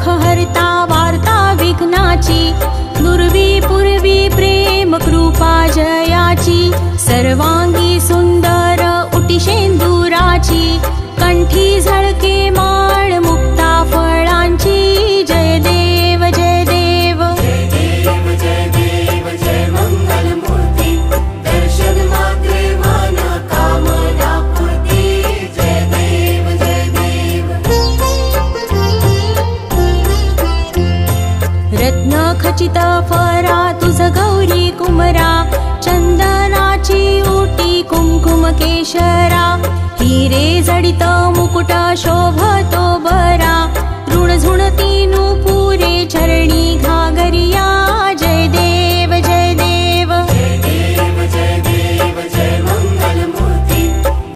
दुःख हरता वार्ता विघ्नाची, दुर्वी पूर्वी प्रेम कृपा जयाची, सर्वांगी सुंदर उटी शेंदुराची, कंठी झळके माळ मुक्ता फळांची, जय देव जय देव जय देव जय देव जय मंगल मूर्ती, दर्शन मात्रे मन कामना पूर्ती, जय देव जय देव। रत्न खचित फरा तुझ गौरी कुमरा, चंदनाची उटी कुंकुम केशरा, हिरे जडित मुकुट शोभतो बरा, ऋण झुणती नुपुरे चरणी घागरिया,